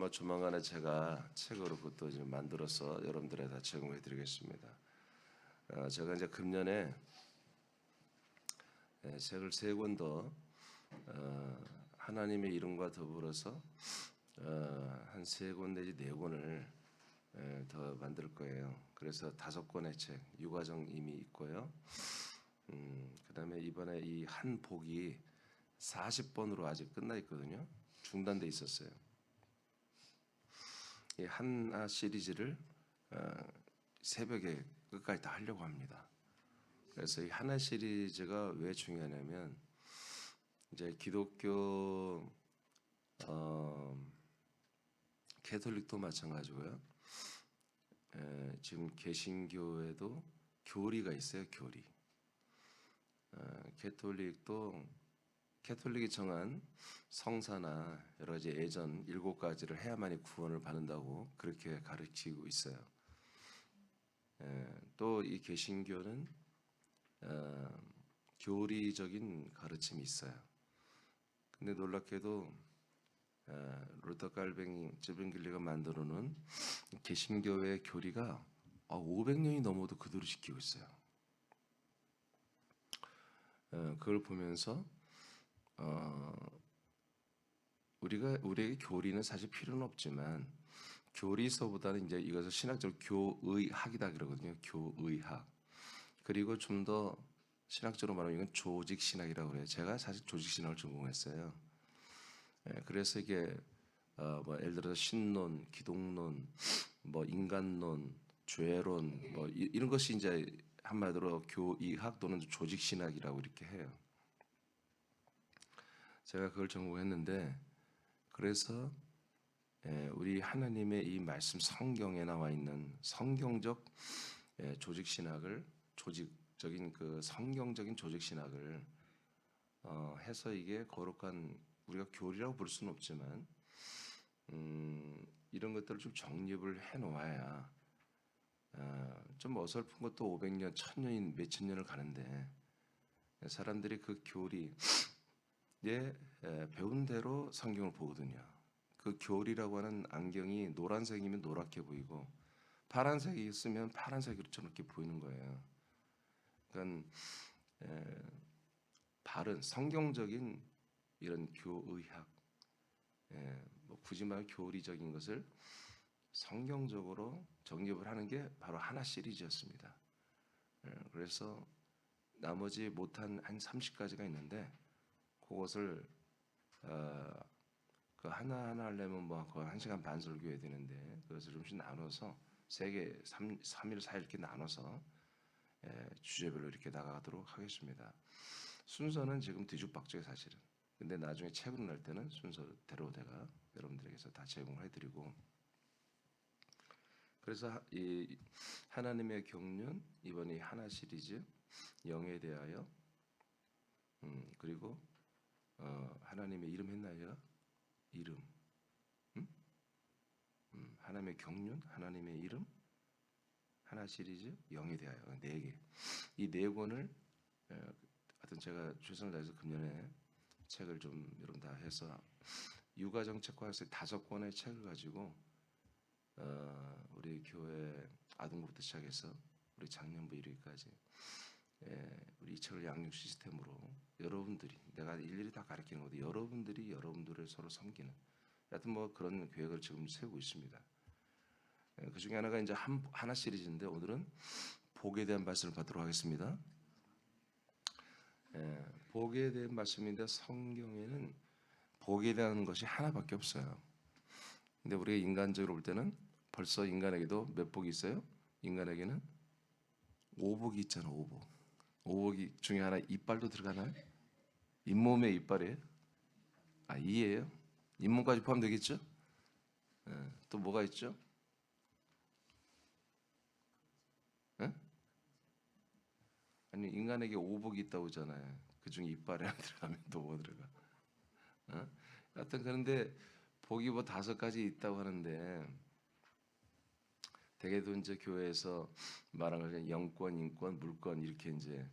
아마 조만간에 제가 책으로 그것도 좀 만들어서 여러분들에 다 제공해 드리겠습니다. 제가 이제 금년에 책을 3권 더 하나님의 이름과 더불어서 한 3권 내지 4권을 더 만들 거예요. 그래서 5권의 책, 유가정 이미 있고요. 그다음에 이번에 이 한 복이 40번으로 아직 끝나 있거든요. 중단돼 있었어요. 이 하나 시리즈를 새벽에 끝까지 다 하려고 합니다. 그래서 이 하나 시리즈가 왜 중요하냐면 이제 기독교 캐톨릭도 마찬가지고요. 지금 개신교에도 교리가 있어요. 교리. 캐톨릭이 정한 성사나 여러 가지 예전 7가지를 해야만이 구원을 받는다고 그렇게 가르치고 있어요. 또 이 개신교는 교리적인 가르침이 있어요. 근데 놀랍게도 루터 갈뱅이 쯔빙글리가 만들어 놓은 개신교의 교리가 500년이 넘어도 그대로 지키고 있어요. 그걸 보면서 우리에게 교리는 사실 필요는 없지만 교리서보다는 이제 이것을 신학적으로 교의학이다 그러거든요. 교의학. 그리고 좀 더 신학적으로 말하면 이건 조직 신학이라고 그래요. 제가 사실 조직 신학을 전공했어요. 그래서 이게 뭐 예를 들어서 신론, 기독론, 뭐 인간론, 죄론, 뭐 이런 것이 이제 한마디로 교의학 또는 조직 신학이라고 이렇게 해요. 제가 그걸 전공했는데 그래서 우리 하나님의 이 말씀 성경에 나와 있는 성경적 조직 신학을 조직적인 그 성경적인 조직 신학을 해서 이게 거룩한 우리가 교리라고 부를 수는 없지만 이런 것들을 좀 정립을 해 놓아야 좀 어설픈 것도 500년, 1000년인 몇천 년을 가는데 사람들이 그 교리에 배운 대로 성경을 보거든요. 그 교리라고 하는 안경이 노란색이면 노랗게 보이고 파란색이 있으면 파란색으로 저렇게 보이는 거예요. 그러니까 바른 성경적인 이런 교의학, 뭐 굳이 말하면 교리적인 것을 성경적으로 정립을 하는 게 바로 하나 시리즈였습니다. 그래서 나머지 못한 한 30가지가 있는데 그것을 그 하나하나 하려면 뭐 거의 1시간 반 설교해야 되는데 그것을 좀씩 나눠서 3일, 4일 이렇게 나눠서 주제별로 이렇게 나가도록 하겠습니다. 순서는 지금 뒤죽박죽이에요 사실은. 근데 나중에 책으로 낼 때는 순서대로 제가 여러분들에게서 다 제공을 해드리고 그래서 이 하나님의 경륜 이번에 하나 시리즈 영에 대하여 그리고 하나님의 이름 했나요? 이름 하나님의 경륜 하나님의 이름 하나 시리즈 영에 대하여 4개 이 4권을 하여튼 제가 최선을 다해서 금년에 책을 좀 여러분 다 해서 육아정책과 해서 5권의 책을 가지고 우리 교회 아동부부터 시작해서 우리 장년부 1위까지 우리 이 책을 양육 시스템으로 여러분들이 내가 일일이 다 가르치는 것도 여러분들이 여러분들을 서로 섬기는 하여튼 뭐 그런 계획을 지금 세우고 있습니다. 그 중에 하나가 이제 하나 시리즈인데 오늘은 복에 대한 말씀을 받도록 하겠습니다. 복에 대한 말씀인데 성경에는 복에 대한 것이 하나밖에 없어요. 근데 우리가 인간적으로 볼 때는 벌써 인간에게도 몇 복이 있어요? 인간에게는 5복이 있잖아. 5복. 5복이 중에 하나 이빨도 들어가나요? 잇몸에 이빨이에요? 2예요? 잇몸까지 포함되겠죠? 또 뭐가 있죠? 아니 인간에게 5복이 있다고 하잖아요. 그중에 이빨이 하나 들어가면 또 뭐 들어가? 하여튼 그런데 복이 뭐 5가지 있다고 하는데 대개도 이제 교회에서 말하는 걸 영권, 인권, 물권 이렇게 이제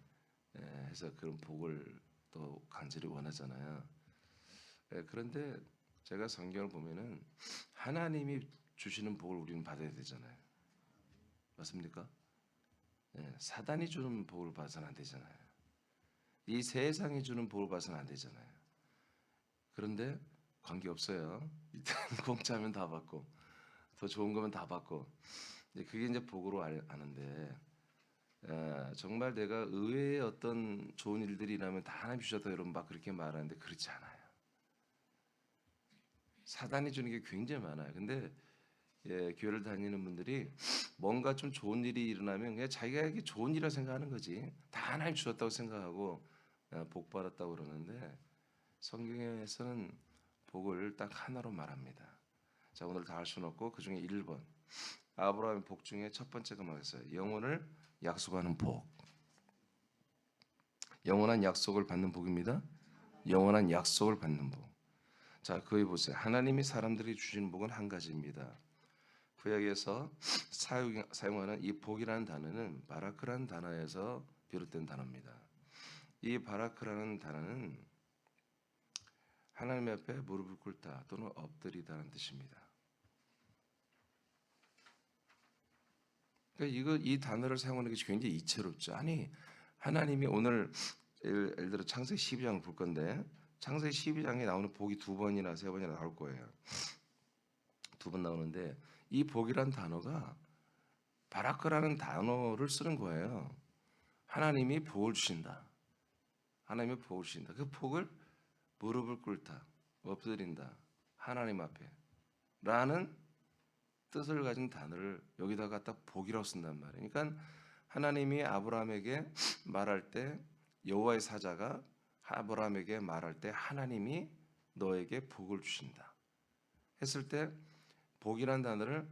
해서 그런 복을 또 간절히 원하잖아요. 그런데 제가 성경을 보면은 하나님이 주시는 복을 우리는 받아야 되잖아요. 맞습니까? 예, 사단이 주는 복을 봐서는 안 되잖아요. 이 세상이 주는 복을 봐서는 안 되잖아요. 그런데 관계 없어요. 일단 공짜면 다 받고 더 좋은 거면 다 받고 그게 이제 복으로 아는데 정말 내가 의외의 어떤 좋은 일들이 일어나면 다 하나님 주셨다 여러분 막 그렇게 말하는데 그렇지 않아요. 사단이 주는 게 굉장히 많아요. 근데 교회를 다니는 분들이 뭔가 좀 좋은 일이 일어나면 그냥 자기가 이게 좋은 일이라 생각하는 거지. 다 하나님 주셨다고 생각하고 복 받았다고 그러는데 성경에서는 복을 딱 하나로 말합니다. 자, 오늘 다 할 수는 없고 그 중에 1번 아브라함의 복 중에 첫 번째가 뭐였어요? 영혼을 약속하는 복. 영원한 약속을 받는 복입니다. 영원한 약속을 받는 복. 자, 거기 보세요. 하나님이 사람들이 주시는 복은 한 가지입니다. 구약에서 사용하는 이 복이라는 단어는 바라크라는 단어에서 비롯된 단어입니다. 이 바라크라는 단어는 하나님 앞에 무릎을 꿇다 또는 엎드리다는 뜻입니다. 그러니까 이 단어를 사용하는 게 굉장히 이채롭죠. 아니 하나님이 오늘 예를 들어 창세기 12장을 볼 건데 창세기 12장에 나오는 복이 2번이나 3번이나 나올 거예요. 2번 나오는데 이 복이란 단어가 바라크라는 단어를 쓰는 거예요. 하나님이 복을 주신다. 하나님이 복을 주신다. 그 복을 무릎을 꿇다, 엎드린다. 하나님 앞에 라는 뜻을 가진 단어를 여기다가 딱 복이라고 쓴단 말이에요. 그러니까 하나님이 아브라함에게 말할 때 여호와의 사자가 아브라함에게 말할 때 하나님이 너에게 복을 주신다 했을 때 복이란 단어를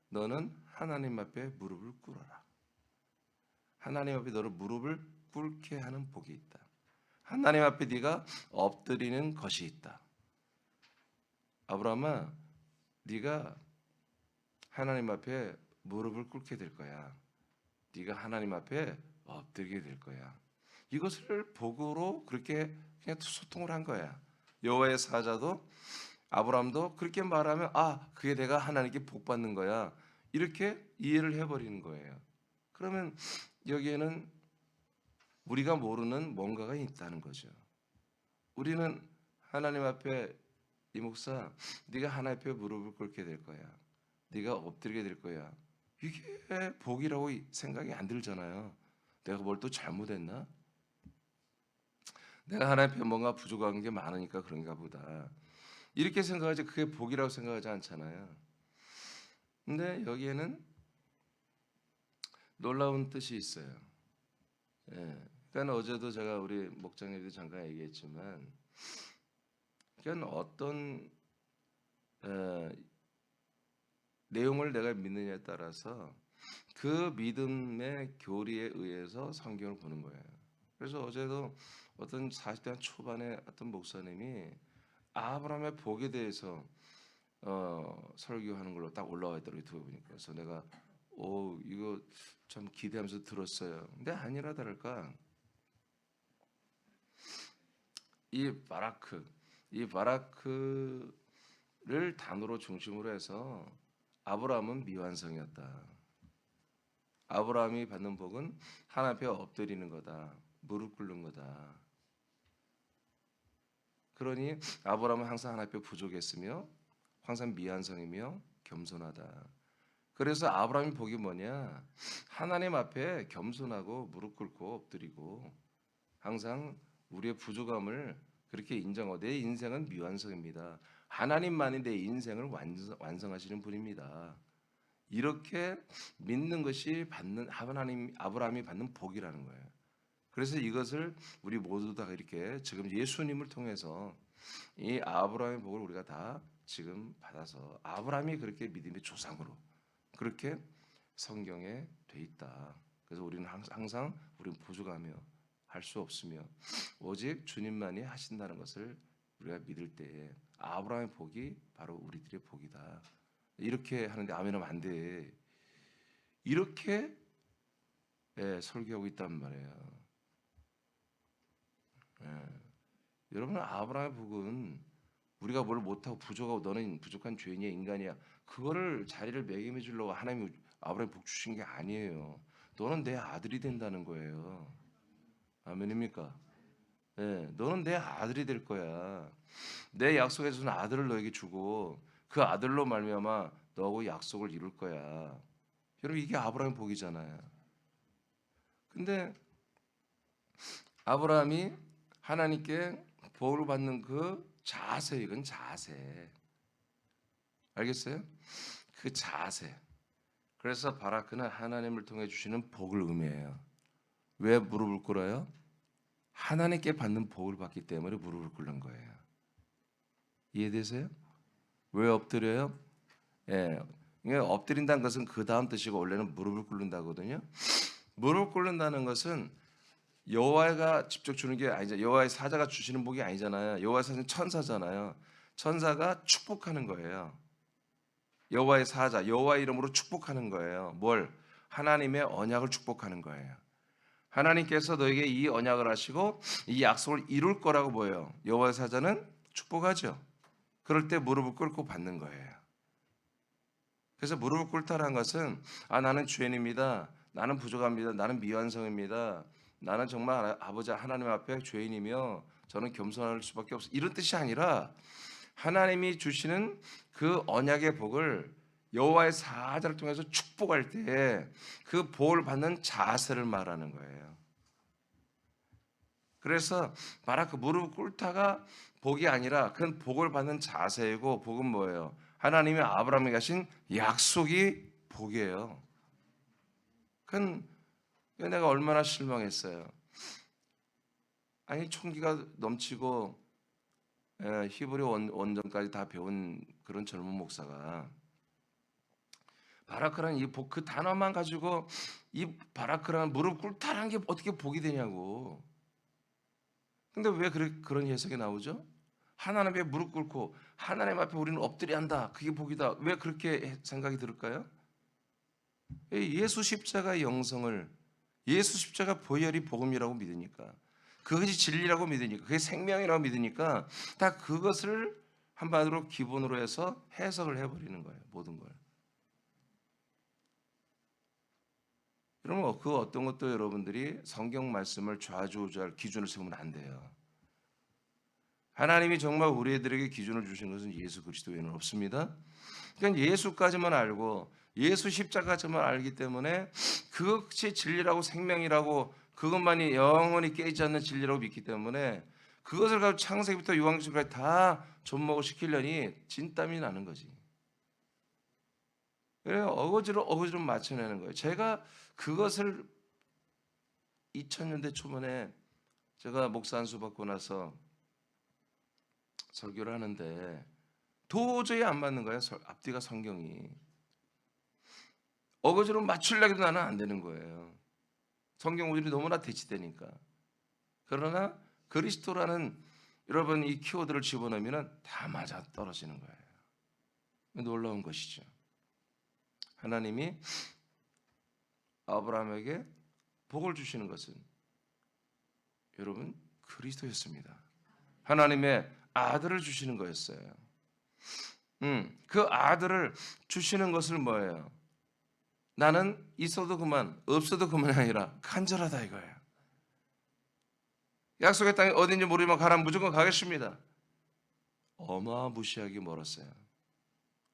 너는 하나님 앞에 무릎을 꿇어라. 하나님 앞에 너를 무릎을 꿇게 하는 복이 있다. 하나님 앞에 네가 엎드리는 것이 있다. 아브라함아, 네가 하나님 앞에 무릎을 꿇게 될 거야. 네가 하나님 앞에 엎드리게 될 거야. 이것을 복으로 그렇게 그냥 소통을 한 거야. 여호와의 사자도 아브라함도 그렇게 말하면 그게 내가 하나님께 복 받는 거야. 이렇게 이해를 해버리는 거예요. 그러면 여기에는 우리가 모르는 뭔가가 있다는 거죠. 우리는 하나님 앞에 이 목사, 네가 하나님 앞에 무릎을 꿇게 될 거야. 네가 엎드리게 될 거야. 이게 복이라고 생각이 안 들잖아요. 내가 뭘 또 잘못했나? 내가 하나님 앞에 뭔가 부족한 게 많으니까 그런가 보다. 이렇게 생각하지 그게 복이라고 생각하지 않잖아요. 근데 여기에는 놀라운 뜻이 있어요. 그러니까 어제도 제가 우리 목장님도 잠깐 얘기했지만, 그러니까 어떤 내용을 내가 믿느냐에 따라서 그 믿음의 교리에 의해서 성경을 보는 거예요. 그래서 어제도 어떤 40대 초반에 어떤 목사님이 아브라함의 복에 대해서 설교하는 걸로 딱 올라와 있더라고요. 들어보니까. 그래서 내가 이거 참 기대하면서 들었어요. 근데 아니라 다를까 이 바라크를 단어로 중심으로 해서 아브라함은 미완성이었다. 아브라함이 받는 복은 하나님 앞에 엎드리는 거다. 무릎 꿇는 거다. 그러니 아브라함은 항상 하나님 앞에 부족했으며 항상 미완성이며 겸손하다. 그래서 아브라함의 복이 뭐냐? 하나님 앞에 겸손하고 무릎 꿇고 엎드리고 항상 우리의 부족함을 그렇게 인정하고 내 인생은 미완성입니다. 하나님만이 내 인생을 완성하시는 분입니다. 이렇게 믿는 것이 아브라함이 받는 복이라는 거예요. 그래서 이것을 우리 모두 다 이렇게 지금 예수님을 통해서 이 아브라함의 복을 우리가 다 지금 받아서 아브라함이 그렇게 믿음의 조상으로 그렇게 성경에 돼 있다. 그래서 우리는 항상 우리는 부족하며 할 수 없으며 오직 주님만이 하신다는 것을 우리가 믿을 때에 아브라함의 복이 바로 우리들의 복이다. 이렇게 하는데 아멘하면 안 돼. 이렇게 설교하고 있단 말이에요. 여러분 아브라함의 복은 우리가 뭘 못하고 부족하고 너는 부족한 죄인이야 인간이야. 그거를 자리를 매김해 주려고 하나님이 아브라함 복 주신 게 아니에요. 너는 내 아들이 된다는 거예요. 아멘입니까? 네, 너는 내 아들이 될 거야. 내 약속에 준 아들을 너에게 주고 그 아들로 말미암아 너하고 약속을 이룰 거야. 여러분 이게 아브라함의 복이잖아요. 근데 아브라함이 하나님께 복을 받는 그 자세, 이건 자세. 알겠어요? 그 자세. 그래서 바라크는 하나님을 통해 주시는 복을 의미해요. 왜 무릎을 꿇어요? 하나님께 받는 복을 받기 때문에 무릎을 꿇는 거예요. 이해되세요? 왜 엎드려요? 예. 엎드린다는 것은 그 다음 뜻이고 원래는 무릎을 꿇는다거든요. 무릎 꿇는다는 것은 여호와가 직접 주는 게 아니죠. 여호와의 사자가 주시는 복이 아니잖아요. 여호와의 사자는 천사잖아요. 천사가 축복하는 거예요. 여호와의 사자, 여호와의 이름으로 축복하는 거예요. 뭘? 하나님의 언약을 축복하는 거예요. 하나님께서 너에게 이 언약을 하시고 이 약속을 이룰 거라고 보여요. 여호와의 사자는 축복하죠. 그럴 때 무릎을 꿇고 받는 거예요. 그래서 무릎을 꿇다라는 것은 나는 죄인입니다. 나는 부족합니다. 나는 미완성입니다. 나는 정말 아버지 하나님 앞에 죄인이며 저는 겸손할 수밖에 없어. 이런 뜻이 아니라 하나님이 주시는 그 언약의 복을 여호와의 사자를 통해서 축복할 때 그 복을 받는 자세를 말하는 거예요. 그래서 바라크 무릎 꿇다가 복이 아니라 그건 복을 받는 자세이고 복은 뭐예요? 하나님이 아브라함에게 하신 약속이 복이에요. 그건 내가 얼마나 실망했어요. 아니 총기가 넘치고 히브리 원전까지 다 배운 그런 젊은 목사가 바라크라는 이 복 그 단어만 가지고 이 바라크라는 무릎 꿇다라는 게 어떻게 복이 되냐고. 근데 왜 그런 해석이 나오죠? 하나님 앞에 무릎 꿇고 하나님 앞에 우리는 엎드려야 한다. 그게 복이다. 왜 그렇게 생각이 들을까요? 예수 십자가의 영성을 예수 십자가 보혈이 복음이라고 믿으니까 그것이 진리라고 믿으니까 그게 생명이라고 믿으니까 다 그것을 한마디로 기본으로 해서 해석을 해버리는 거예요. 모든 걸. 여러분 그 어떤 것도 여러분들이 성경 말씀을 좌지우지할 기준을 세우면 안 돼요. 하나님이 정말 우리들에게 기준을 주신 것은 예수 그리스도 외에는 없습니다. 그러니까 예수까지만 알고 예수 십자가까지만 알기 때문에 그것이 진리라고 생명이라고 그것만이 영원히 깨지지 않는 진리라고 믿기 때문에 그것을 가지고 창세기부터 요한계시록까지 다 접목을 시키려니 진땀이 나는 거지. 그래서 어거지로 맞춰내는 거예요. 제가 그것을 2000년대 초반에 제가 목사 안수 받고 나서 설교를 하는데 도저히 안 맞는 거예요. 앞뒤가 성경이. 어거지로 맞추려고 해도 나는 안 되는 거예요. 성경 구절이 너무나 대치되니까. 그러나 그리스도라는 여러분 이 키워드를 집어넣으면 다 맞아 떨어지는 거예요. 놀라운 것이죠. 하나님이 아브라함에게 복을 주시는 것은 여러분 그리스도였습니다. 하나님의 아들을 주시는 거였어요. 그 아들을 주시는 것을 뭐예요? 나는 있어도 그만 없어도 그만이 아니라 간절하다 이거예요. 약속의 땅이 어딘지 모르지만 가라면 무조건 가겠습니다. 어마무시하게 멀었어요.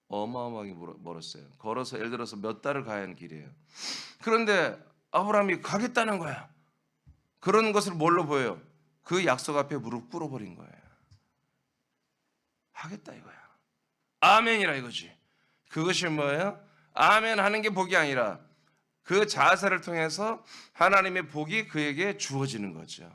어마어마하게 멀었어요. 걸어서 예를 들어서 몇 달을 가야 하는 길이에요. 그런데 아브라함이 가겠다는 거야. 그런 것을 뭘로 보여요? 그 약속 앞에 무릎 꿇어버린 거예요. 하겠다 이거야. 아멘이라 이거지. 그것이 뭐예요? 아멘 하는 게 복이 아니라 그 자세를 통해서 하나님의 복이 그에게 주어지는 거죠.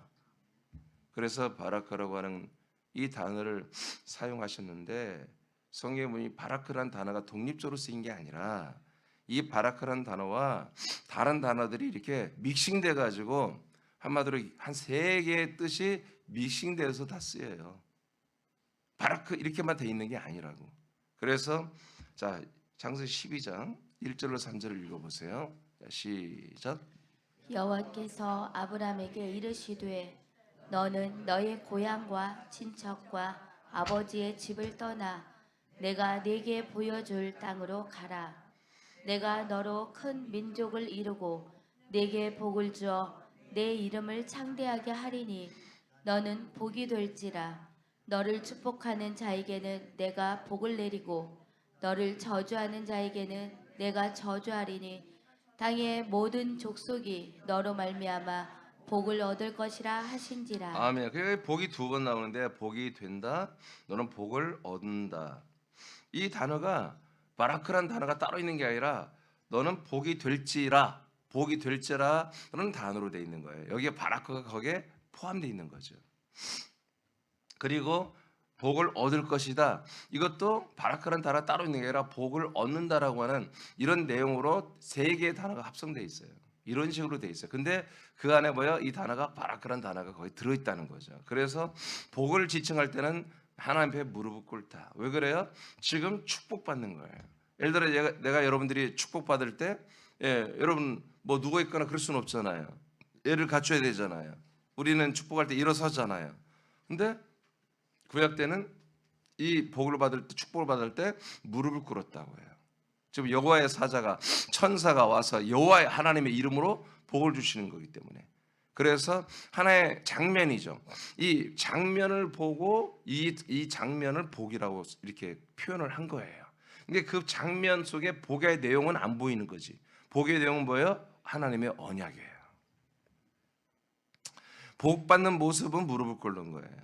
그래서 바라크라고 하는 이 단어를 사용하셨는데 성경에 보니 바라크라는 단어가 독립적으로 쓰인 게 아니라 이 바라크라는 단어와 다른 단어들이 이렇게 믹싱돼 가지고 한마디로 한 세 개의 뜻이 믹싱돼서 다 쓰여요. 바라크 이렇게만 돼 있는 게 아니라고. 그래서 자 창세기 12장 1절로 3절을 읽어보세요. 시작. 여호와께서 아브람에게 이르시되 너는 너의 고향과 친척과 아버지의 집을 떠나 내가 네게 보여줄 땅으로 가라. 내가 너로 큰 민족을 이루고 네게 복을 주어 내 이름을 창대하게 하리니 너는 복이 될지라. 너를 축복하는 자에게는 내가 복을 내리고 너를 저주하는 자에게는 내가 저주하리니 땅의 모든 족속이 너로 말미암아 복을 얻을 것이라 하신지라. 아멘. 그 복이 두 번 나오는데 복이 된다. 너는 복을 얻는다. 이 단어가 바라크란 단어가 따로 있는 게 아니라 너는 복이 될지라, 복이 될지라라는 단어로 돼 있는 거예요. 여기에 바라크가 거기에 포함되어 있는 거죠. 그리고 복을 얻을 것이다. 이것도 바라크란 단어가 따로 있는 게 아니라 복을 얻는다라고 하는 이런 내용으로 세 개의 단어가 합성되어 있어요. 이런 식으로 돼 있어요. 근데 그 안에 뭐야? 이 단어가 바라크란 단어가 거기 들어 있다는 거죠. 그래서 복을 지칭할 때는 하나님 앞에 무릎을 꿇다. 왜 그래요? 지금 축복받는 거예요. 예를 들어 내가 여러분들이 축복받을 때 여러분 뭐 누워 있거나 그럴 수는 없잖아요. 예를 갖춰야 되잖아요. 우리는 축복할 때 일어서잖아요. 근데 구약 때는 이 복을 받을 때 축복을 받을 때 무릎을 꿇었다고 해요. 지금 여호와의 사자가 천사가 와서 여호와의 하나님의 이름으로 복을 주시는 거기 때문에 그래서 하나의 장면이죠. 이 장면을 보고 이 장면을 복이라고 이렇게 표현을 한 거예요. 근데 그 장면 속에 복의 내용은 안 보이는 거지. 복의 내용은 뭐예요? 하나님의 언약이에요. 복 받는 모습은 무릎을 꿇는 거예요.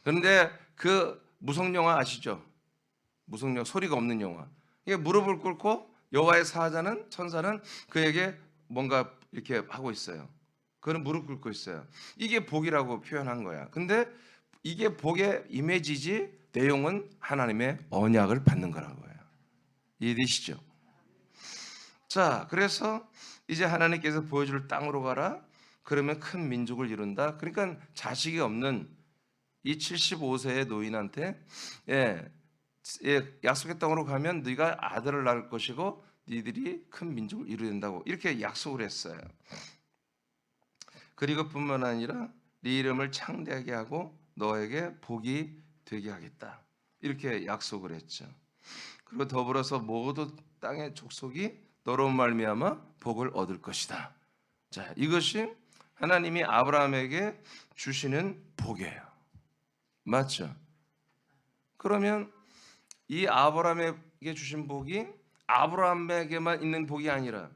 그런데 그 무성 영화 아시죠? 무성 영화 소리가 없는 영화. 이게 무릎을 꿇고 여호와의 사자는 천사는 그에게 뭔가 이렇게 하고 있어요. 그는 무릎 꿇고 있어요. 이게 복이라고 표현한 거야. 근데 이게 복의 이미지지 내용은 하나님의 언약을 받는 거라고요. 이해되시죠? 자, 그래서 이제 하나님께서 보여줄 땅으로 가라. 그러면 큰 민족을 이룬다. 그러니까 자식이 없는 이 75세의 노인한테 약속의 땅으로 가면 네가 아들을 낳을 것이고 니들이 큰 민족을 이루게 된다고 이렇게 약속을 했어요. 그리고 뿐만 아니라 네 이름을 창대하게 하고 너에게 복이 되게 하겠다. 이렇게 약속을 했죠. 그리고 더불어서 모두 땅의 족속이 너로 말미암아 복을 얻을 것이다. 자, 이것이 하나님이 아브라함에게 주시는 복이에요. 맞죠? 그러면 이 아브라함에게 주신 복이 아브라함에게만 있는 복이 아니라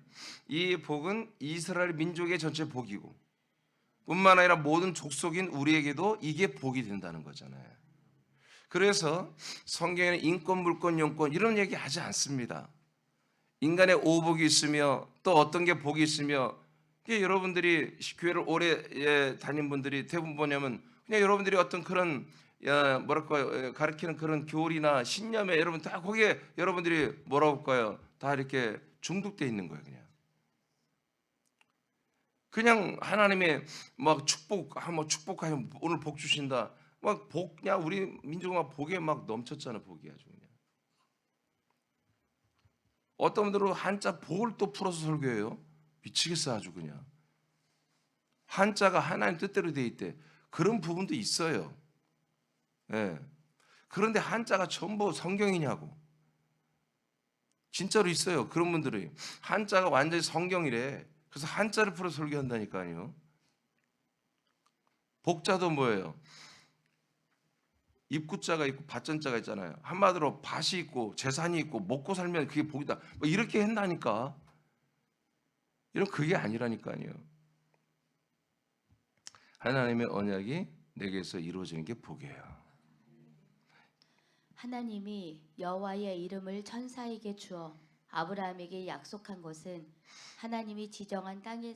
이 복은 이스라엘 민족의 전체 복이고 뿐만 아니라 모든 족속인 우리에게도 이게 복이 된다는 거잖아요. 그래서 성경에는 인권, 물권, 영권 이런 얘기 하지 않습니다. 인간의 오복이 있으며 또 어떤 게 복이 있으며 여러분들이 교회를 오래 다닌 분들이 대부분 뭐냐면 그냥 여러분들이 어떤 그런 뭐랄까요 가르치는 그런 교리나 신념에 여러분 다 거기에 여러분들이 뭐라고 할까요 다 이렇게 중독돼 있는 거예요. 그냥 하나님의 막 뭐 축복하면 오늘 복 주신다 막 그냥 우리 민족은 막 복에 막 넘쳤잖아. 복이 아주 그냥 어떤 분들은 한자 복을 또 풀어서 설교해요. 미치겠어 아주 그냥. 한자가 하나님 뜻대로 돼 있대. 그런 부분도 있어요. 예. 그런데 한자가 전부 성경이냐고. 진짜로 있어요. 그런 분들이 한자가 완전히 성경이래. 그래서 한자를 풀어 설교한다니까요. 복자도 뭐예요? 입구자가 있고 밭전자가 있잖아요. 한마디로 밭이 있고 재산이 있고 먹고 살면 그게 복이다. 뭐 이렇게 한다니까. 이런 그게 아니라니까요. 하나님의 언약이 내게서 이루어지는 게 복이에요. 하나님이 여호와의 이름을 천사에게 주어 아브라함에게 약속한 것은 하나님이 지정한 땅에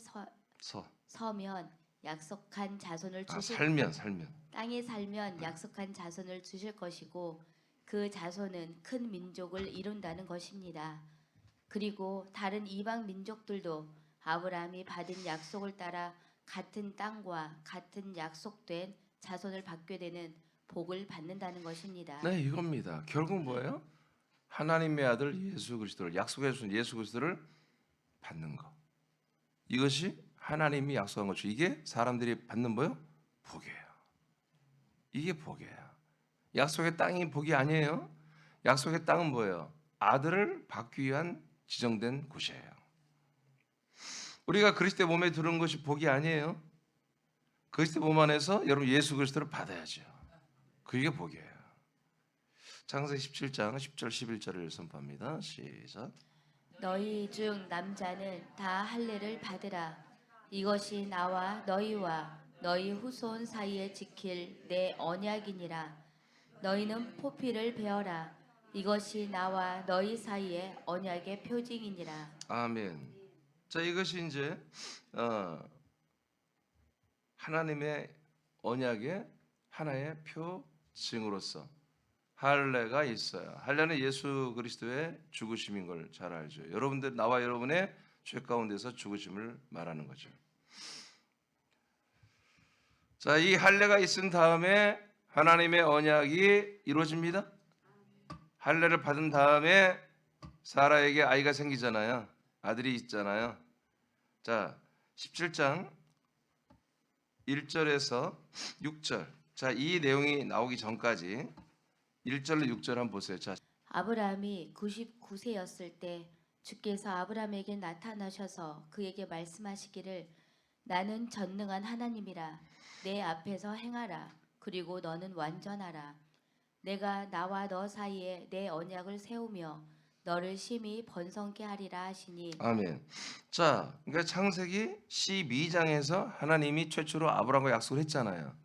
서면 약속한 자손을 주실 살면 땅에 살면 약속한 자손을 주실 것이고 그 자손은 큰 민족을 이룬다는 것입니다. 그리고 다른 이방 민족들도 아브라함이 받은 약속을 따라 같은 땅과 같은 약속된 자손을 받게 되는 복을 받는다는 것입니다. 네, 이겁니다. 결국 뭐예요? 하나님의 아들 예수 그리스도를 약속해 주신 예수 그리스도를 받는 거. 이것이 하나님이 약속한 것이 이게 사람들이 받는 뭐요? 복이에요. 이게 복이에요. 약속의 땅이 복이 아니에요. 약속의 땅은 뭐예요? 아들을 받기 위한 지정된 곳이에요. 우리가 그리스도의 몸에 들은 것이 복이 아니에요. 그리스도의 몸 안에서 여러분 예수 그리스도를 받아야죠. 그게 복이에요. 창세기 17장 10절 11절을 선포합니다. 시작. 너희 중 남자는 다 할례를 받으라. 이것이 나와 너희와 너희 후손 사이에 지킬 내 언약이니라. 너희는 포피를 베어라. 이것이 나와 너희 사이에 언약의 표징이니라. 아멘. 자, 이것이 이제 하나님의 언약의 하나의 표징으로서 할례가 있어요. 할례는 예수 그리스도의 죽으심인 걸 잘 알죠. 여러분들 나와 여러분의 죄 가운데서 죽으심을 말하는 거죠. 자, 이 할례가 있은 다음에 하나님의 언약이 이루어집니다. 할례를 받은 다음에 사라에게 아이가 생기잖아요. 아들이 있잖아요. 자, 17장 1절에서 6절. 자, 이 내용이 나오기 전까지 1절로 6절 한번 보세요. 자, 아브라함이 99세였을 때 주께서 아브라함에게 나타나셔서 그에게 말씀하시기를 나는 전능한 하나님이라. 내 앞에서 행하라. 그리고 너는 완전하라. 내가 나와 너 사이에 내 언약을 세우며 너를 심히 번성케 하리라 하시니. 아멘. 자, 그러니까 창세기 12장에서 하나님이 최초로 아브라함과 약속을 했잖아요.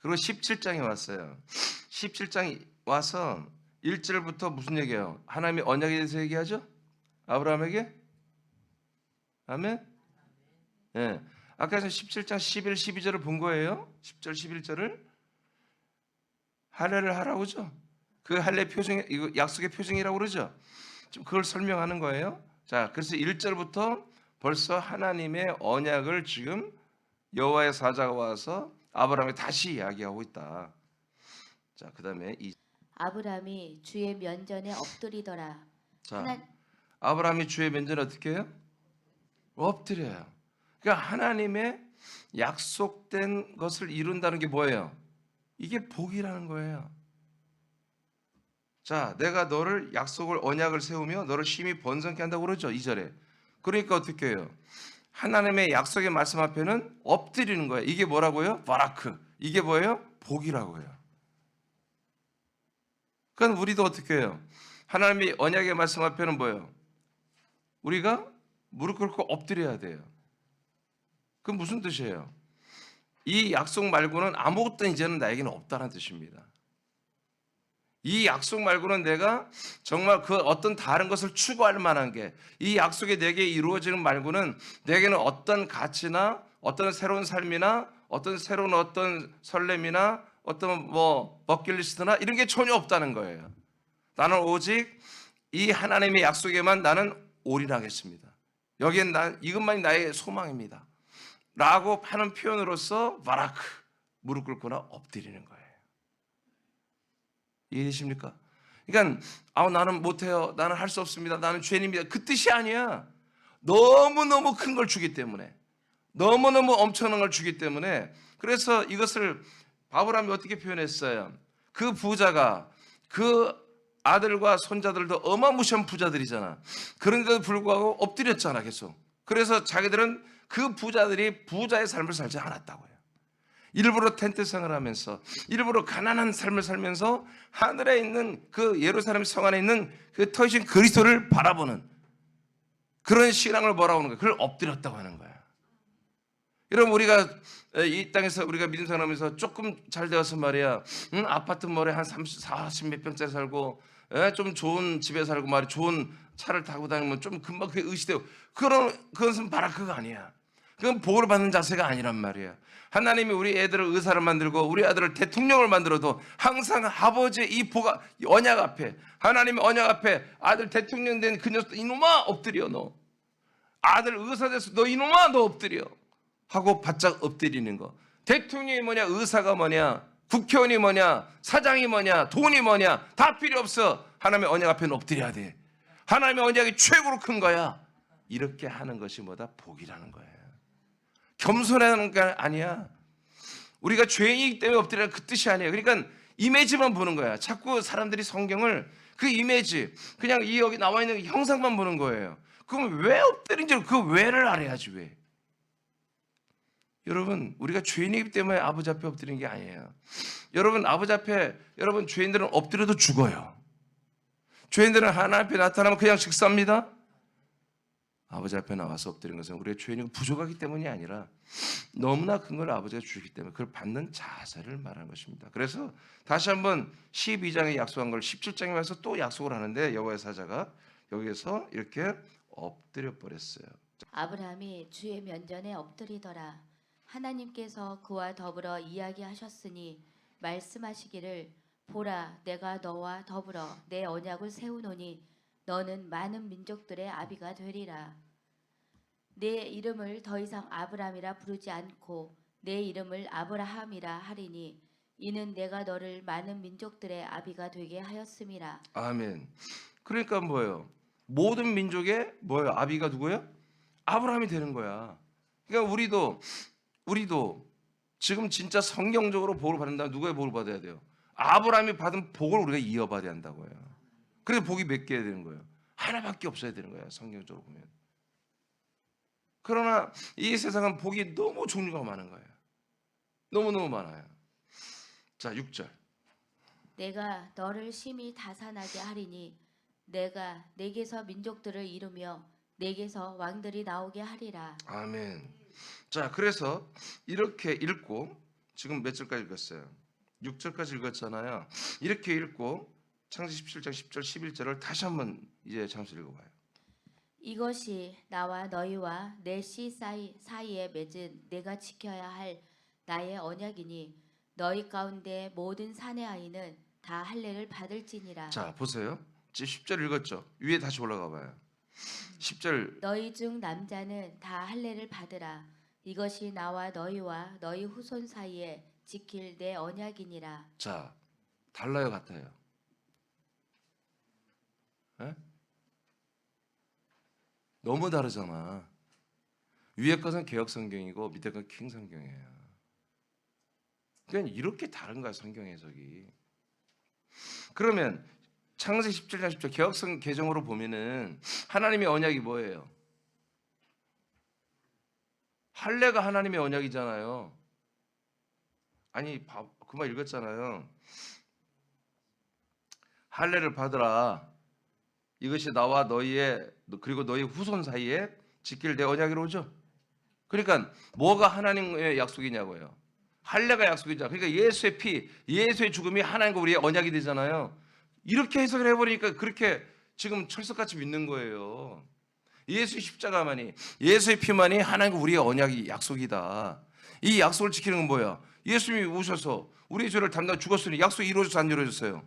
그리고 17장에 왔어요. 17장이 와서 1절부터 무슨 얘기예요? 하나님이 언약에 대해서 얘기하죠? 아브라함에게? 아멘? 예. 네. 아까 17장 11, 12절을 본 거예요. 10절, 11절을 할례를 하라고 그러죠. 그 할례 표징, 이거 약속의 표징이라고 그러죠. 좀 그걸 설명하는 거예요. 자, 그래서 1절부터 벌써 하나님의 언약을 지금 여호와의 사자가 와서 아브라함에 다시 이야기하고 있다. 자, 그다음에 아브라함이 주의 면전에 엎드리더라. 자, 아브라함이 주의 면전에 어떻게 해요? 엎드려요. 그러니까 하나님의 약속된 것을 이룬다는 게 뭐예요? 이게 복이라는 거예요. 자, 내가 너를 약속을 언약을 세우며 너를 심히 번성케 한다고 그러죠. 2절에. 그러니까 어떻게 해요? 하나님의 약속의 말씀 앞에는 엎드리는 거예요. 이게 뭐라고요? 바라크. 이게 뭐예요? 복이라고요. 그러니까 우리도 어떻게 해요? 하나님의 언약의 말씀 앞에는 뭐예요? 우리가 무릎 꿇고 엎드려야 돼요. 그건 무슨 뜻이에요? 이 약속 말고는 아무것도 이제는 나에게는 없다는 뜻입니다. 이 약속 말고는 내가 정말 그 어떤 다른 것을 추구할 만한 게 이 약속이 내게 이루어지는 말고는 내게는 어떤 가치나 어떤 새로운 삶이나 어떤 새로운 어떤 설렘이나 어떤 뭐 버킷리스트나 이런 게 전혀 없다는 거예요. 나는 오직 이 하나님의 약속에만 나는 올인하겠습니다. 여기엔 이것만이 나의 소망입니다. 라고 하는 표현으로서 바라크, 무릎 꿇거나 엎드리는 거예요. 이해되십니까? 그러니까 나는 못해요. 나는 할 수 없습니다. 나는 죄인입니다. 그 뜻이 아니야. 너무너무 큰 걸 주기 때문에, 너무너무 엄청난 걸 주기 때문에, 그래서 이것을 아브라함이 어떻게 표현했어요? 그 부자가 그 아들과 손자들도 어마무시한 부자들이잖아. 그런데도 불구하고 엎드렸잖아, 계속. 그래서 자기들은 그 부자들이 부자의 삶을 살지 않았다고요. 일부러 텐트 생활을 하면서 일부러 가난한 삶을 살면서 하늘에 있는 그 예루살렘 성 안에 있는 그 터이신 그리스도를 바라보는 그런 신앙을 뭐라고 하는 거예요? 그걸 엎드렸다고 하는 거야. 여러분, 우리가 이 땅에서 우리가 믿음 생활하면서 조금 잘 되어서 말이야, 아파트 머리에 한 30, 40 몇 평짜리 살고 좀 좋은 집에 살고 말이야, 좋은 차를 타고 다니면 좀 금방 그게 의시되고, 그것은 바라크가 아니야. 그건 복을 받는 자세가 아니란 말이야. 하나님이 우리 애들을 의사를 만들고 우리 아들을 대통령을 만들어도 항상 아버지의 이 언약 앞에, 하나님의 언약 앞에 아들 대통령 된 그 녀석, 이놈아 엎드려. 너 아들 의사 돼서 너 이놈아 너 엎드려 하고 바짝 엎드리는 거. 대통령이 뭐냐, 의사가 뭐냐, 국회의원이 뭐냐, 사장이 뭐냐, 돈이 뭐냐 다 필요 없어. 하나님의 언약 앞에는 엎드려야 돼. 하나님의 언약이 최고로 큰 거야. 이렇게 하는 것이 뭐다? 복이라는 거예요. 겸손하는 게 아니야. 우리가 죄인이기 때문에 엎드리라는 그 뜻이 아니에요. 그러니까 이미지만 보는 거야. 자꾸 사람들이 성경을 그 이미지, 그냥 이 여기 나와 있는 형상만 보는 거예요. 그럼 왜 엎드린지 그 왜를 알아야지 왜. 여러분, 우리가 죄인이기 때문에 아버지 앞에 엎드리는 게 아니에요. 여러분, 아버지 앞에, 여러분, 죄인들은 엎드려도 죽어요. 죄인들은 하나님 앞에 나타나면 그냥 식사합니다. 아버지 앞에 나와서 엎드리는 것은 우리의 죄인이 부족하기 때문이 아니라 너무나 큰 걸 아버지가 주시기 때문에 그걸 받는 자세를 말하는 것입니다. 그래서 다시 한번 12장에 약속한 걸 17장에 와서 또 약속을 하는데 여호와의 사자가 여기에서 이렇게 엎드려 버렸어요. 아브라함이 주의 면전에 엎드리더라. 하나님께서 그와 더불어 이야기하셨으니 말씀하시기를 보라 내가 너와 더불어 내 언약을 세우노니 너는 많은 민족들의 아비가 되리라. 내 이름을 더 이상 아브라함이라 부르지 않고 내 이름을 아브라함이라 하리니 이는 내가 너를 많은 민족들의 아비가 되게 하였음이라. 아멘. 그러니까 뭐예요? 모든 민족의 뭐예요? 아비가 누구예요? 아브라함이 되는 거야. 그러니까 우리도 지금 진짜 성경적으로 복을 받는다면 누구의 복을 받아야 돼요? 아브라함이 받은 복을 우리가 이어받아야 한다고요. 그래서 복이 몇 개야 되는 거예요? 하나밖에 없어야 되는 거예요. 성경적으로 보면. 그러나 이 세상은 복이 너무 종류가 많은 거예요. 너무너무 많아요. 자, 6절. 내가 너를 심히 다산하게 하리니 내가 내게서 민족들을 이루며 내게서 왕들이 나오게 하리라. 아멘. 자, 그래서 이렇게 읽고 지금 몇 절까지 읽었어요? 6절까지 읽었잖아요. 이렇게 읽고 창세기 17장 10절 11절을 다시 한번 이제 잠시 읽어봐요. 이것이 나와 너희와 내 씨 사이에 맺은 내가 지켜야 할 나의 언약이니 너희 가운데 모든 사내 아이는 다 할례를 받을지니라. 자, 보세요. 지금 10절 읽었죠? 위에 다시 올라가 봐요. 10절. 너희 중 남자는 다 할례를 받으라. 이것이 나와 너희와 너희 후손 사이에 지킬 내 언약이니라. 자, 달라요, 같아요? 에? 너무 다르잖아. 위에 것은 개혁 성경이고 밑에 건 킹 성경이에요. 그냥 이렇게 다른 거야, 성경 해석이. 그러면 창세기 17장 10절 개혁성 개정으로 보면은 하나님의 언약이 뭐예요? 할례가 하나님의 언약이잖아요. 아니, 그 말 읽었잖아요. 할례를 받으라. 이것이 나와 너희의 그리고 너희 후손 사이에 지킬 내 언약이로 오죠. 그러니까 뭐가 하나님의 약속이냐고요. 할례가 약속이잖아. 그러니까 예수의 피, 예수의 죽음이 하나님과 우리의 언약이 되잖아요. 이렇게 해석을 해버리니까 그렇게 지금 철석같이 믿는 거예요. 예수의 십자가만이, 예수의 피만이 하나님과 우리의 언약이 약속이다. 이 약속을 지키는 건 뭐야? 예수님이 오셔서 우리의 죄를 담당 죽었으니 약속이 이루어졌어, 안 이루어졌어요?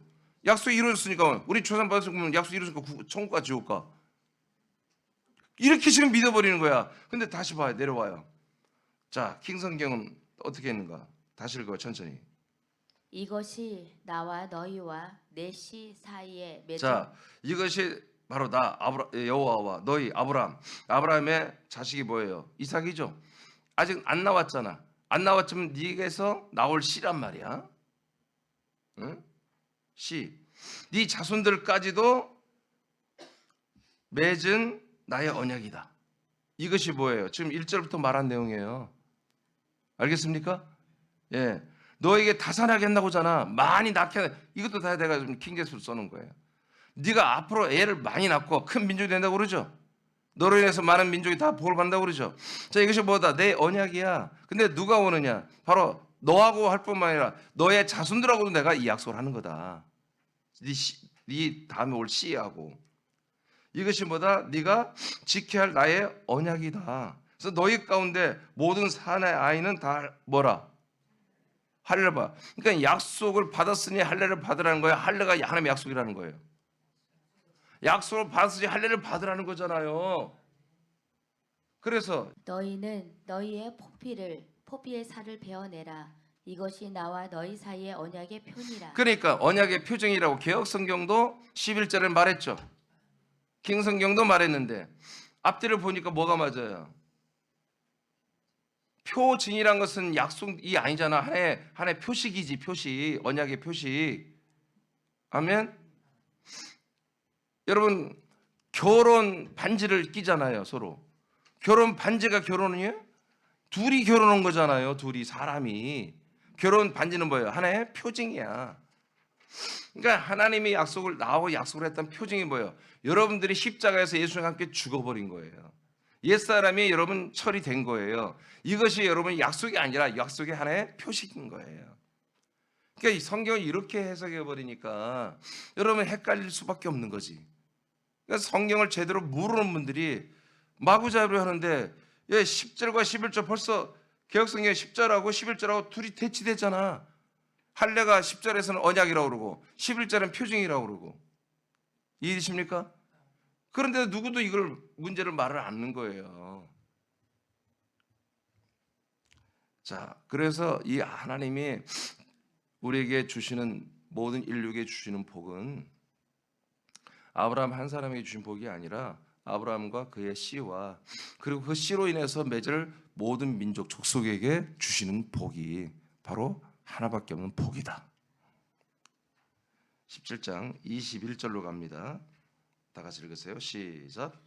약속이 이루어졌으니까 우리 조상 받았으면 약속이 이루어졌으니까 천국가 지옥가. 이렇게 지금 믿어버리는 거야. 근데 다시 봐요. 내려와요. 자, 킹성경은 어떻게 했는가? 다시 읽어요. 천천히. 이것이 나와 너희와 내 씨 사이에 맺은. 자, 이것이 바로 나 여호와와 너희 아브라함의 자식이 뭐예요? 이삭이죠. 아직 안 나왔잖아. 안 나왔지만 네게서 나올 씨란 말이야. 응? 씨. 네 자손들까지도 맺은 나의 언약이다. 이것이 뭐예요? 지금 1절부터 말한 내용이에요. 알겠습니까? 예. 너에게 다산하게 한다고잖아. 많이 낳게. 이것도 다 내가 좀 킹제스로 써놓은 거예요. 네가 앞으로 애를 많이 낳고 큰 민족이 된다고 그러죠. 너로 인해서 많은 민족이 다 복을 받는다고 그러죠. 자, 이것이 뭐다? 내 언약이야. 근데 누가 오느냐? 바로 너하고 할 뿐만 아니라 너의 자손들하고도 내가 이 약속을 하는 거다. 네 다음에 올 씨하고. 이것이 뭐다? 네가 지켜야 할 나의 언약이다. 그래서 너희 가운데 모든 사내 아이는 다 뭐라? 할례를 받아. 그러니까 약속을 받았으니 할례를 받으라는 거예요. 할례가 하나님의 약속이라는 거예요. 약속을 받았으니 할례를 받으라는 거잖아요. 그래서 너희는 너희의 포피의 살을 베어내라. 이것이 나와 너희 사이의 언약의 표니라. 그러니까 언약의 표정이라고 개혁 성경도 11절에 말했죠. king 성경도 말했는데 앞뒤를 보니까 뭐가 맞아요? 표징이란 것은 약속이 아니잖아. 하나의 표식이지, 표식. 언약의 표식. 아멘. 여러분, 결혼 반지를 끼잖아요, 서로. 결혼 반지가 결혼이에요? 둘이 결혼한 거잖아요. 둘이, 사람이. 결혼 반지는 뭐예요? 하나의 표징이야. 그러니까 하나님이 나하고 약속을 했던 표징이 뭐예요? 여러분들이 십자가에서 예수님과 함께 죽어버린 거예요. 옛사람이 여러분 처리된 거예요. 이것이 여러분 약속이 아니라 약속의 하나의 표식인 거예요. 그러니까 이 성경을 이렇게 해석해 버리니까 여러분 헷갈릴 수밖에 없는 거지. 그러니까 성경을 제대로 모르는 분들이 마구잡이로 하는데 10절과 11절 벌써 개혁성경에 10절하고 11절하고 둘이 대치됐잖아. 할례가 10절에서는 언약이라고 그러고 11절은 표징이라고 그러고. 이해되십니까? 그런데 누구도 이걸 문제를 말을 않는 거예요. 자, 그래서 이 하나님이 우리에게 주시는 모든 인류에게 주시는 복은 아브라함 한 사람에게 주신 복이 아니라 아브라함과 그의 씨와 그리고 그 씨로 인해서 맺을 모든 민족 족속에게 주시는 복이 바로 하나밖에 없는 복이다. 17장 21절로 갑니다. 다 같이 읽으세요. 시작.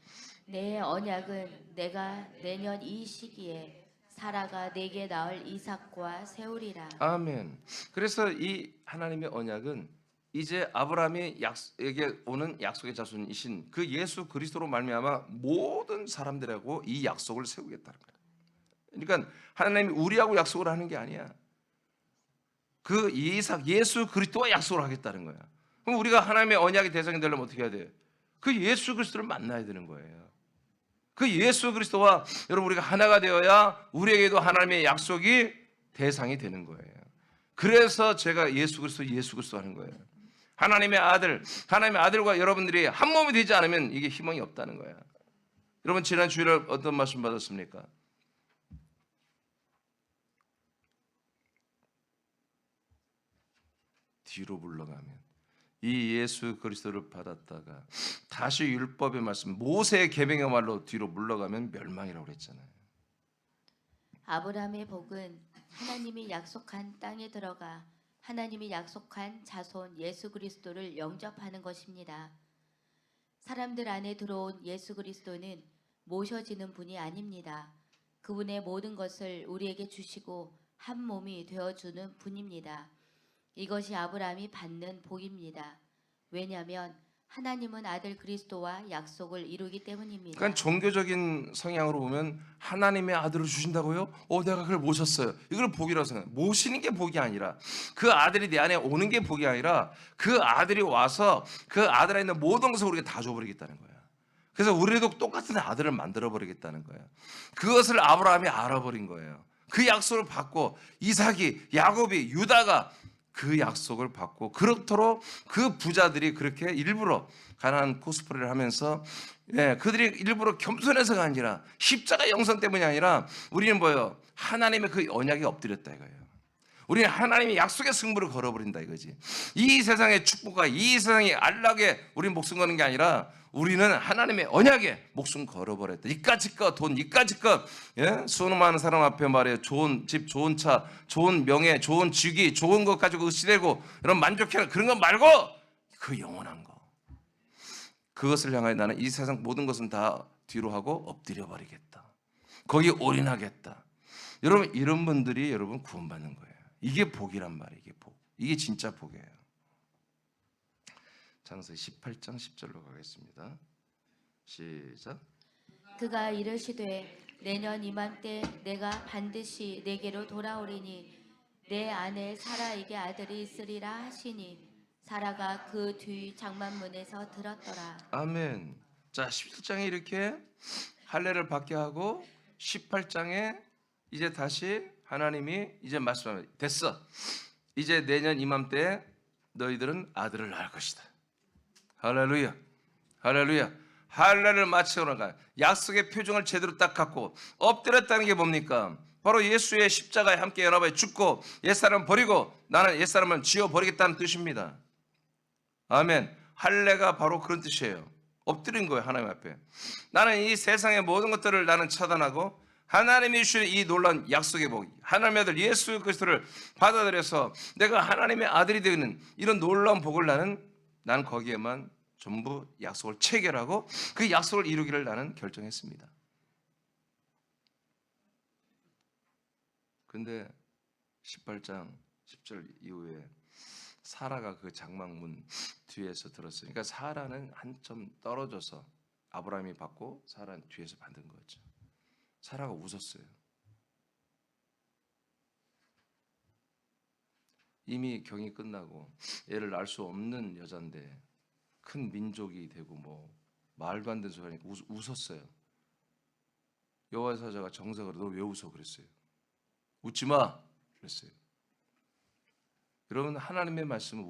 내 언약은 내가 내년 이 시기에 사라가 내게 낳을 이삭과 세우리라. 아멘. 그래서 이 하나님의 언약은 이제 아브라함에게 오는 약속의 자손이신 그 예수 그리스도로 말미암아 모든 사람들하고 이 약속을 세우겠다는 거예요. 그러니까 하나님이 우리하고 약속을 하는 게 아니야. 그 이삭 예수 그리스도와 약속을 하겠다는 거야. 그럼 우리가 하나님의 언약의 대상이 되려면 어떻게 해야 돼요? 그 예수 그리스도를 만나야 되는 거예요. 그 예수 그리스도와 여러분 우리가 하나가 되어야 우리에게도 하나님의 약속이 대상이 되는 거예요. 그래서 제가 예수 그리스도 하는 거예요. 하나님의 아들과 여러분들이 한 몸이 되지 않으면 이게 희망이 없다는 거야. 여러분 지난 주일에 어떤 말씀 받았습니까? 뒤로 물러가면 이 예수 그리스도를 받았다가 다시 율법의 말씀 모세의 계명의 말로 뒤로 물러가면 멸망이라고 그랬잖아요. 아브라함의 복은 하나님이 약속한 땅에 들어가 하나님이 약속한 자손 예수 그리스도를 영접하는 것입니다. 사람들 안에 들어온 예수 그리스도는 모셔지는 분이 아닙니다. 그분의 모든 것을 우리에게 주시고 한 몸이 되어주는 분입니다. 이것이 아브라함이 받는 복입니다. 왜냐하면 하나님은 아들 그리스도와 약속을 이루기 때문입니다. 그러니까 종교적인 성향으로 보면 하나님의 아들을 주신다고요? 내가 그걸 모셨어요. 이걸 복이라고 생각해요. 모시는 게 복이 아니라 그 아들이 내 안에 오는 게 복이 아니라 그 아들이 와서 그 아들 안에 있는 모든 것을 우리가 다 줘버리겠다는 거야. 그래서 우리도 똑같은 아들을 만들어버리겠다는 거야. 그것을 아브라함이 알아버린 거예요. 그 약속을 받고 이삭이, 야곱이, 유다가 그 약속을 받고 그렇도록 그 부자들이 그렇게 일부러 가난한 코스프레를 하면서 그들이 일부러 겸손해서가 아니라 십자가 영성 때문이 아니라 우리는 뭐예요? 하나님의 그 언약에 엎드렸다 이거예요. 우리는 하나님의 약속의 승부를 걸어버린다 이거지. 이 세상의 축복과 이 세상의 안락에 우리 목숨 거는 게 아니라 우리는 하나님의 언약에 목숨 걸어버렸다. 이까짓 것, 돈, 이까짓 것, 수많은 많은 사람 앞에 말해요. 좋은 집, 좋은 차, 좋은 명예, 좋은 직위, 좋은 것 가지고 의시되고 이런 만족해라. 그런 거 말고 그 영원한 거. 그것을 향하여 나는 이 세상 모든 것은 다 뒤로 하고 엎드려 버리겠다. 거기에 올인하겠다. 여러분 이런 분들이 여러분 구원받는 거예요. 이게 복이란 말이에요. 이게 복. 이게 진짜 복이에요. 창세기 18장 10절로 가겠습니다. 시작. 그가 이르시되 내년 이맘때 내가 반드시 내게로 돌아오리니 내 아내 사라에게 아들이 있으리라 하시니 사라가 그 뒤 장만문에서 들었더라. 아멘. 자 17장에 이렇게 할례를 받게 하고 18장에 이제 다시 하나님이 이제 말씀합니다. 됐어. 이제 내년 이맘때 너희들은 아들을 낳을 것이다. 할렐루야. 할렐루야. 할례를 마치고 나가 약속의 표정을 제대로 딱 갖고 엎드렸다는 게 뭡니까? 바로 예수의 십자가에 함께 연합하여 죽고 옛사람 버리고 나는 옛사람을 지워버리겠다는 뜻입니다. 아멘. 할례가 바로 그런 뜻이에요. 엎드린 거예요. 하나님 앞에. 나는 이 세상의 모든 것들을 나는 차단하고 하나님이 주시는 이 놀라운 약속의 복, 하나님의 아들 예수 그리스도를 받아들여서 내가 하나님의 아들이 되는 이런 놀라운 복을 나는 거기에만 전부 약속을 체결하고 그 약속을 이루기를 나는 결정했습니다. 근데 18장 10절 이후에 사라가 그 장막문 뒤에서 들었어요. 그러니까 사라는 한점 떨어져서 아브라함이 받고 사라는 뒤에서 받은 거죠. 사라가 웃었어요. 이미 경이 끝나고 애를 낳을 수 없는 여잔데 큰 민족이 되고 뭐 말도 안 되는 소리 하니까 웃었어요. 여호와 사자가 정색으로 너 왜 웃어 그랬어요. 웃지 마 그랬어요. 여러분 하나님의 말씀은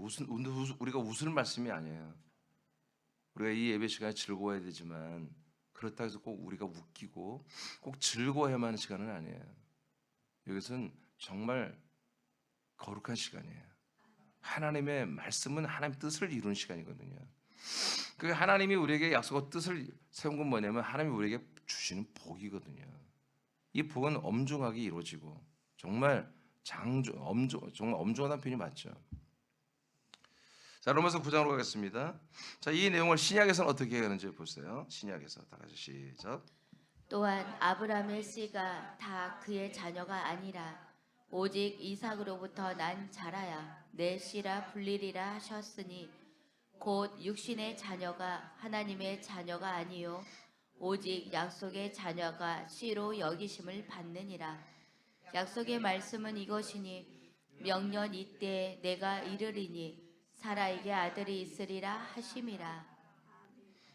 우리가 웃을 말씀이 아니에요. 우리가 이 예배 시간에 즐거워야 되지만 그렇다고 해서 꼭 우리가 웃기고 꼭 즐거워야만 하는 시간은 아니에요. 이것은 정말 거룩한 시간이에요. 하나님의 말씀은 하나님의 뜻을 이루는 시간이거든요. 그 하나님이 우리에게 약속과 뜻을 세운 건 뭐냐면 하나님이 우리에게 주시는 복이거든요. 이 복은 엄중하게 이루어지고 정말 정말 엄중하다는 표현이 맞죠. 자, 로마서 9장으로 가겠습니다. 자, 이 내용을 신약에서는 어떻게 하는지 보세요. 신약에서 다 같이 시작. 또한 아브라함의 씨가 다 그의 자녀가 아니라 오직 이삭으로부터 난 자라야 내 씨라 불리리라 하셨으니 곧 육신의 자녀가 하나님의 자녀가 아니요 오직 약속의 자녀가 씨로 여기심을 받느니라. 약속의 말씀은 이것이니 명년 이때에 내가 이르리니 사라에게 아들이 있으리라 하심이라.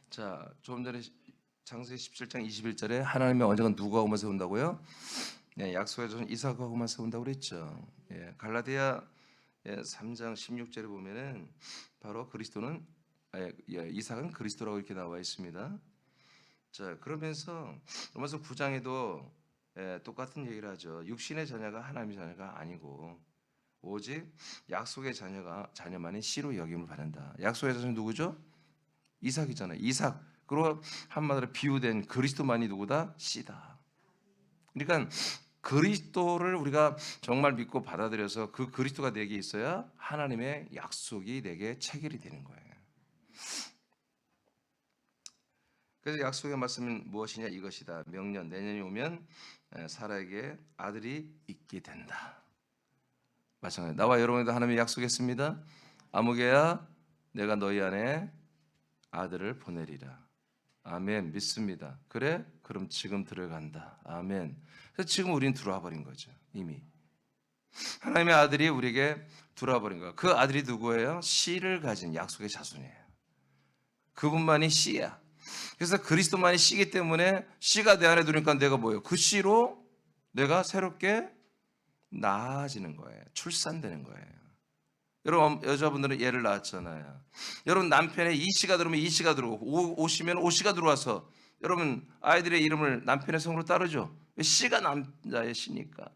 자, 조금 전에 창세기 17장 21절에 하나님의 언젠가 누구하고만 세운다고요? 네, 약속의 자손 이삭하고만 세운다고 그랬죠. 예, 갈라디아 3장 16절에 보면은 바로 그리스도는 이삭은 그리스도라고 이렇게 나와 있습니다. 자, 그러면서 로마서 9장에도 똑같은 얘기를 하죠. 육신의 자녀가 하나님의 자녀가 아니고 오직 약속의 자녀만이 씨로 여김을 받는다. 약속의 자녀는 누구죠? 이삭이잖아요. 이삭. 그리고 한마디로 비유된 그리스도만이 누구다? 씨다. 그러니까 그리스도를 우리가 정말 믿고 받아들여서 그 그리스도가 내게 있어야 하나님의 약속이 내게 체결이 되는 거예요. 그래서 약속의 말씀은 무엇이냐 이것이다. 명년 내년이 오면 사라에게 아들이 있게 된다. 마찬가지 나와 여러분에도 하나님이 약속했습니다. 아무개야 내가 너희 안에 아들을 보내리라. 아멘. 믿습니다. 그래? 그럼 지금 들어간다. 아멘. 그래서 지금 우리는 들어와 버린 거죠. 이미 하나님의 아들이 우리에게 들어와 버린 거예요. 그 아들이 누구예요? 씨를 가진 약속의 자손이에요. 그분만이 씨야. 그래서 그리스도만이 씨기 때문에 씨가 내 안에 들으니까 내가 뭐예요? 그 씨로 내가 새롭게 나아지는 거예요. 출산되는 거예요. 여러분 여자분들은 얘를 낳았잖아요. 여러분 남편의 이 씨가 들어오면 이 씨가 들어오고 오시면 오 씨가 들어와서 여러분 아이들의 이름을 남편의 성으로 따르죠. 씨가 남자의 씨니까.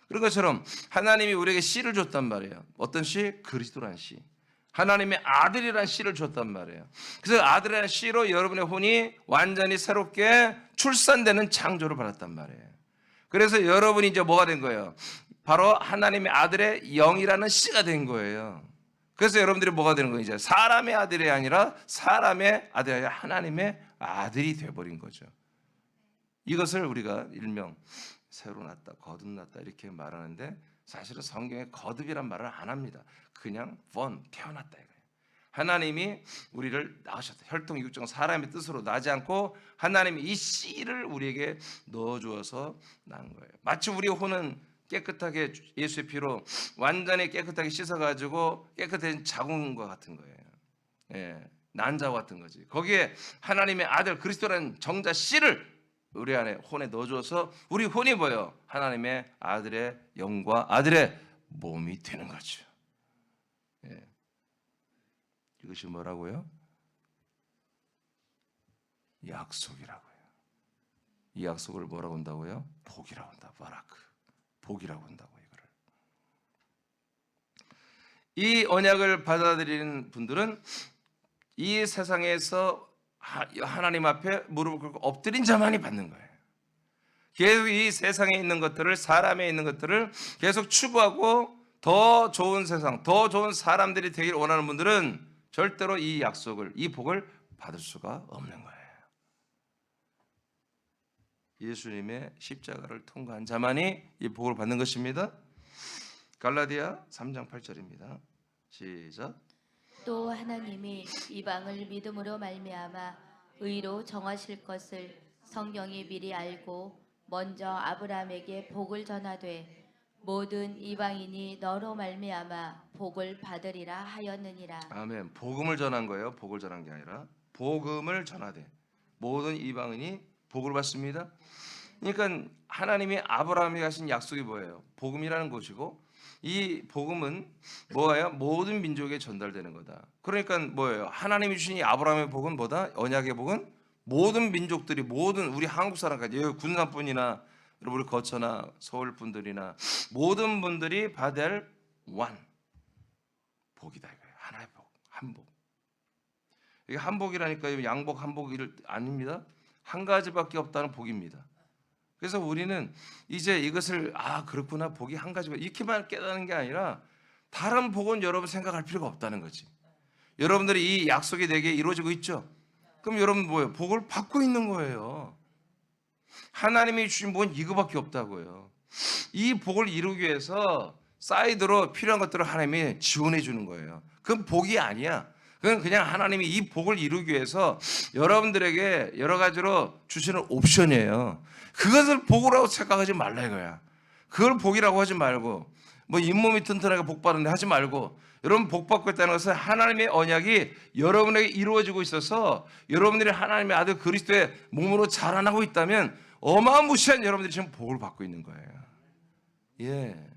그런 것처럼 하나님이 우리에게 씨를 줬단 말이에요. 어떤 씨? 그리스도란 씨. 하나님의 아들이란 씨를 줬단 말이에요. 그래서 아들이란 씨로 여러분의 혼이 완전히 새롭게 출산되는 창조를 받았단 말이에요. 그래서 여러분이 이제 뭐가 된 거예요? 바로 하나님의 아들의 영이라는 씨가 된 거예요. 그래서 여러분들이 뭐가 되는 거예요? 이제 사람의 아들이 아니라 사람의 아들이 아니라 하나님의 아들이 되어버린 거죠. 이것을 우리가 일명 새로 났다, 거듭났다 이렇게 말하는데 사실은 성경에 거듭이란 말을 안 합니다. 그냥 태어났다 이거예요. 하나님이 우리를 낳으셨다. 혈통 육정 사람의 뜻으로 나지 않고 하나님이 이 씨를 우리에게 넣어주어서 낳은 거예요. 마치 우리 혼은 깨끗하게 예수의 피로 완전히 깨끗하게 씻어가지고 깨끗한 자궁과 같은 거예요. 예, 난자와 같은 거지. 거기에 하나님의 아들 그리스도라는 정자 씨를 우리 안에 혼에 넣어줘서 우리 혼이 뭐예요? 하나님의 아들의 영과 아들의 몸이 되는 거죠. 예. 이것이 뭐라고요? 약속이라고요. 이 약속을 뭐라고 한다고요? 복이라고 한다. 바라크. 복이라고 한다고 이거를. 이 언약을 받아들이는 분들은 이 세상에서 하나님 앞에 무릎을 꿇고 엎드린 자만이 받는 거예요. 계속 이 세상에 있는 것들을, 사람에 있는 것들을 계속 추구하고 더 좋은 세상, 더 좋은 사람들이 되길 원하는 분들은 절대로 이 약속을, 이 복을 받을 수가 없는 거예요. 예수님의 십자가를 통과한 자만이 이 복을 받는 것입니다. 갈라디아 3장 8절입니다. 시작. 또 하나님이 이방을 믿음으로 말미암아 의로 정하실 것을 성경이 미리 알고 먼저 아브라함에게 복을 전하되 모든 이방인이 너로 말미암아 복을 받으리라 하였느니라. 아멘. 복음을 전한 거예요. 복을 전한 게 아니라 복음을 전하되 모든 이방인이 복을 받습니다. 그러니까 하나님이 아브라함에게 하신 약속이 뭐예요? 복음이라는 것이고, 이 복음은 뭐예요? 모든 민족에 전달되는 거다. 그러니까 뭐예요? 하나님이 주신 이 아브라함의 복은 뭐다? 언약의 복은 모든 민족들이, 모든 우리 한국 사람까지, 여기 군산뿐이나 우리 거처나 서울 분들이나 모든 분들이 받아야 할 원 복이다 이거예요. 하나의 복, 한 복. 이게 한 복이라니까 양복 한복 아닙니다. 한 가지밖에 없다는 복입니다. 그래서 우리는 이제 이것을 그렇구나, 복이 한 가지가 이렇게만 깨닫는 게 아니라 다른 복은 여러분 생각할 필요가 없다는 거지. 여러분들이 이 약속이 내게 이루어지고 있죠. 그럼 여러분 뭐예요? 복을 받고 있는 거예요. 하나님이 주신 복은 이거밖에 없다고요. 이 복을 이루기 위해서 사이드로 필요한 것들을 하나님이 지원해 주는 거예요. 그건 복이 아니야. 그건 그냥 하나님이 이 복을 이루기 위해서 여러분들에게 여러 가지로 주시는 옵션이에요. 그것을 복이라고 생각하지 말라 이거야. 그걸 복이라고 하지 말고, 뭐 잇몸이 튼튼하게 복 받는데 하지 말고, 여러분 복 받고 있다는 것은 하나님의 언약이 여러분에게 이루어지고 있어서 여러분들이 하나님의 아들 그리스도의 몸으로 자라나고 있다면 어마무시한 여러분들이 지금 복을 받고 있는 거예요. 예.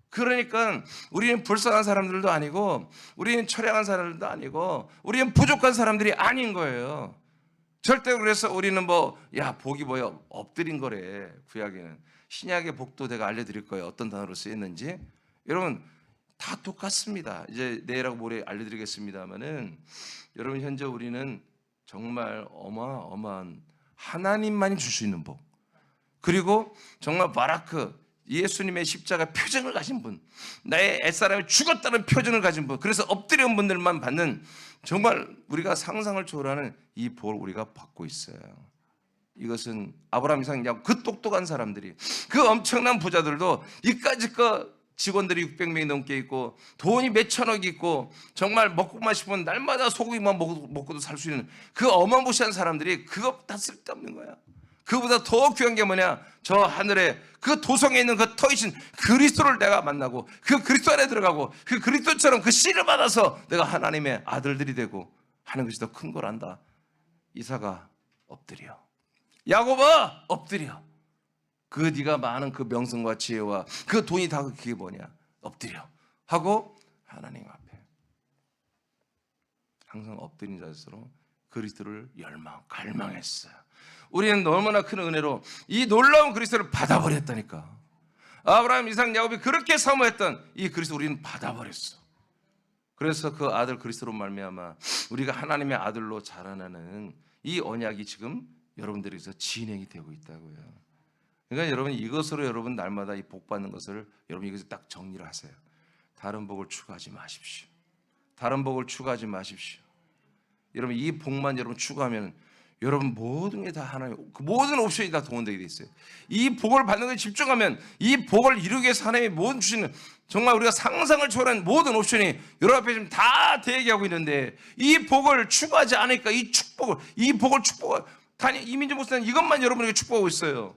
그러니까 우리는 불쌍한 사람들도 아니고, 우리는 처량한 사람들도 아니고, 우리는 부족한 사람들이 아닌 거예요. 절대. 그래서 우리는 복이 뭐예요? 엎드린 거래. 구약에는 신약의 복도 내가 알려드릴 거예요. 어떤 단어로 쓰였는지. 여러분 다 똑같습니다. 이제 내일하고 모레 알려드리겠습니다만은, 여러분 현재 우리는 정말 어마어마한 하나님만이 줄 수 있는 복, 그리고 정말 바라크 예수님의 십자가 표징을 가진 분, 나의 옛사람이 죽었다는 표징을 가진 분, 그래서 엎드린 분들만 받는, 정말 우리가 상상을 초월하는 이 복을 우리가 받고 있어요. 이것은 아브라함, 이삭, 야곱, 그 똑똑한 사람들이, 그 엄청난 부자들도 이까짓 거 직원들이 600명이 넘게 있고 돈이 몇천억 있고 정말 먹고만 싶으면 날마다 소고기만 먹고도 살 수 있는 그 어마무시한 사람들이 그거 다 쓸데없는 거야. 그보다 더 귀한 게 뭐냐? 저 하늘에 그 도성에 있는 그 터이신 그리스도를 내가 만나고 그 그리스도 안에 들어가고 그 그리스도처럼 그 씨를 받아서 내가 하나님의 아들들이 되고 하는 것이 더 큰 걸 안다. 이삭아 엎드려, 야곱아 엎드려. 그 네가 많은 그 명성과 지혜와 그 돈이 다 그게 뭐냐? 엎드려 하고 하나님 앞에 항상 엎드린 자세로 그리스도를 갈망했어요. 우리는 너무나 큰 은혜로 이 놀라운 그리스도를 받아버렸다니까. 아브라함, 이삭, 야곱이 그렇게 사모했던 이 그리스도 우리는 받아버렸어. 그래서 그 아들 그리스도로 말미암아 우리가 하나님의 아들로 자라나는 이 언약이 지금 여러분들에게서 진행이 되고 있다고요. 그러니까 여러분 이것으로 여러분 날마다 이 복 받는 것을 여러분 이것을 딱 정리를 하세요. 다른 복을 추구하지 마십시오. 다른 복을 추구하지 마십시오. 여러분 이 복만 여러분 추구하면 여러분 모든 게 다 하나님, 그 모든 옵션이 다 동원되게 돼 있어요. 이 복을 받는 것에 집중하면 이 복을 이루기 위해서 하나님이 모든 주시는 정말 우리가 상상을 초월한 모든 옵션이 여러분 앞에 지금 다 대기하고 있는데, 이 복을 추구하지 않으니까 이 복을 축복을 단연 이민주 목사는 이것만 여러분에게 축복하고 있어요.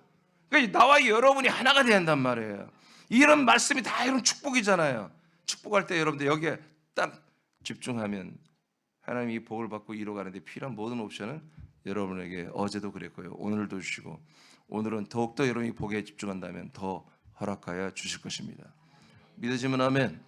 그러니까 나와 여러분이 하나가 돼야 한단 말이에요. 이런 말씀이 다 이런 축복이잖아요. 축복할 때 여러분들 여기에 딱 집중하면 하나님이 이 복을 받고 이루어가는데 필요한 모든 옵션은 여러분에게 어제도 그랬고요, 오늘도 주시고, 오늘은 더욱더 여러분이 복에 집중한다면 더 허락하여 주실 것입니다. 믿어지면 아멘.